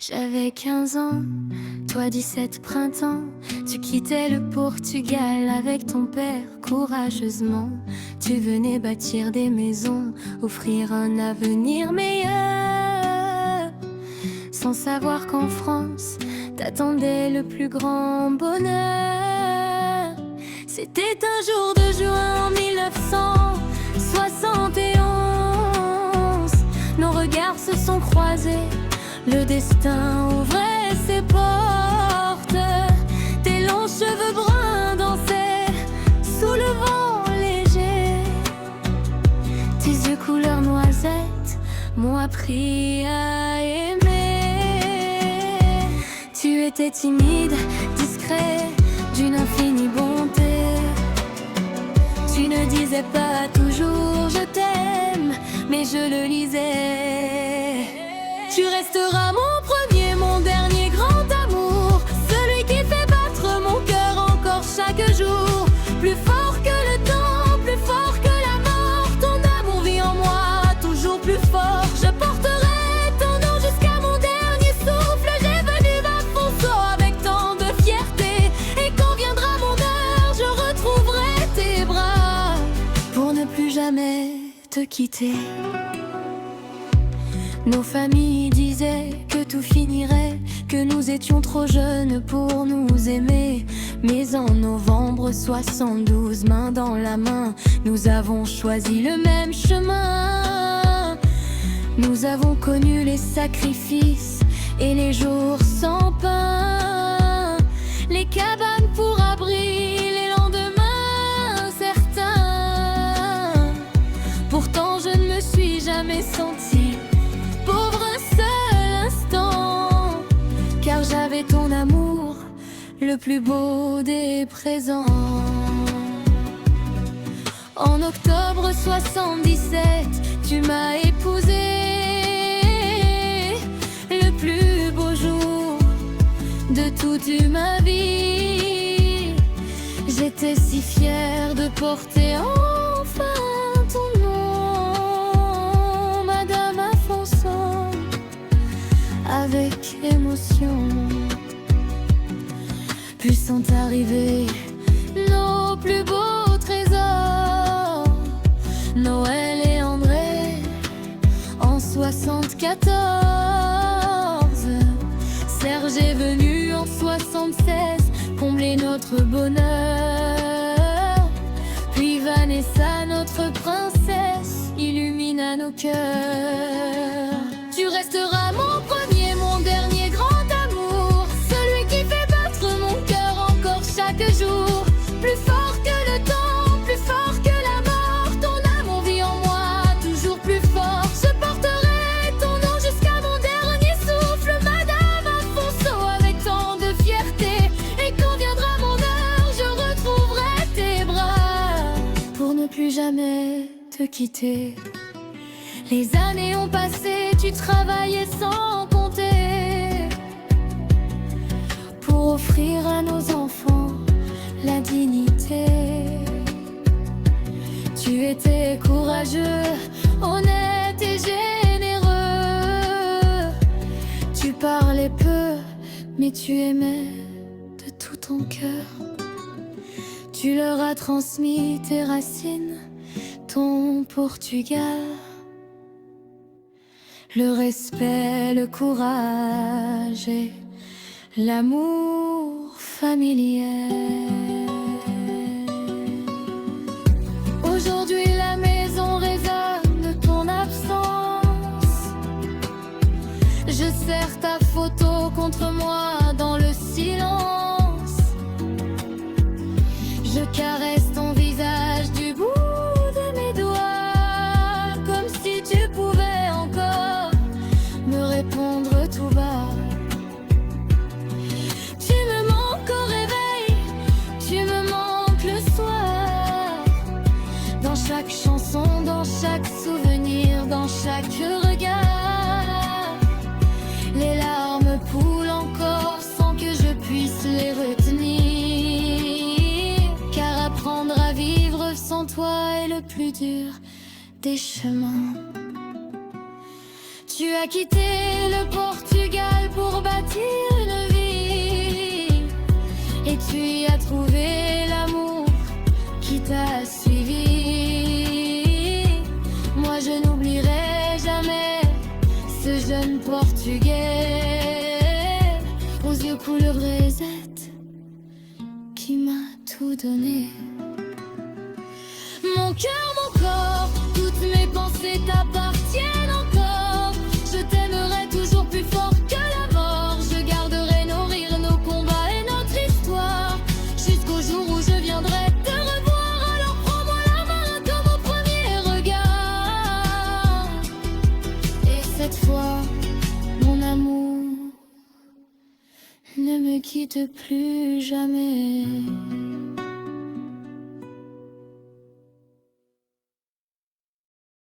J'avais 15 ans, toi 17 printemps. Tu quittais le Portugal avec ton père courageusement. Tu venais bâtir des maisons, offrir un avenir meilleur, sans savoir qu'en France t'attendait le plus grand bonheur. C'était un jour de juin en 1971. Nos regards se sont croisés, le destin ouvrait ses portes. Tes longs cheveux bruns dansaient sous le vent léger. Tes yeux couleur noisette m'ont appris à aimer. Tu étais timide, discret, d'une infinie bonté. Tu ne disais pas toujours je t'aime, mais je le lisais. Tu resteras mon premier, mon dernier grand amour, celui qui fait battre mon cœur encore chaque jour. Plus fort que le temps, plus fort que la mort, ton amour vit en moi, toujours plus fort. Je porterai ton nom jusqu'à mon dernier souffle. J'ai venu m'affoncer avec tant de fierté, et quand viendra mon heure, je retrouverai tes bras pour ne plus jamais te quitter. Nos familles disaient que tout finirait, que nous étions trop jeunes pour nous aimer. Mais en novembre 72, main dans la main, nous avons choisi le même chemin. Nous avons connu les sacrifices et les jours sans pain, les cabanes pour abri, les lendemains certains. Pourtant je ne me suis jamais sentie pauvre un seul instant, car j'avais ton amour, le plus beau des présents. En octobre 77, tu m'as épousée, le plus beau jour de toute ma vie. J'étais si fière de porter enfin ton nom, Madame Afonso, avec émotion. Puis sont arrivés nos plus beaux trésors, Noël et André en 74. Serge est venu en 76 combler notre bonheur. Puis Vanessa, notre princesse, illumina nos cœurs. Tu resteras mon premier, mon dernier grand amour, celui qui fait battre mon cœur encore chaque jour. Plus fort que le temps, plus fort que la mort, ton amour vit en moi, toujours plus fort. Je porterai ton nom jusqu'à mon dernier souffle, Madame Afonso, avec tant de fierté. Et quand viendra mon heure, je retrouverai tes bras pour ne plus jamais te quitter. Les années ont passé, tu travaillais sans compter pour offrir à nos enfants la dignité. Tu étais courageux, honnête et généreux. Tu parlais peu, mais tu aimais de tout ton cœur. Tu leur as transmis tes racines, ton Portugal, le respect, le courage et l'amour familial. Aujourd'hui la maison résonne de ton absence. Je serre ta photo contre moi dans le silence. Je caresse ton visage du bout de mes doigts, comme si tu pouvais encore me répondre tout bas. Tu me manques au réveil, tu me manques le soir. Dans chaque chanson, dans chaque souvenir, dans chaque regard, les larmes coulent encore sans que je puisse les retenir. Car apprendre à vivre sans toi est le plus dur des chemins. Tu as quitté le Portugal égale pour bâtir une vie. Et tu y as trouvé l'amour qui t'a suivi. Moi je n'oublierai jamais ce jeune Portugais aux yeux couleur grisette qui m'a tout donné. Mon cœur, mon corps, toutes mes pensées t'appartiennent encore. Je t'aimerai toujours plus fort que la mort. Je garderai nos rires, nos combats et notre histoire jusqu'au jour où je viendrai te revoir. Alors prends-moi la main comme au premier regard. Et cette fois, mon amour, ne me quitte plus jamais.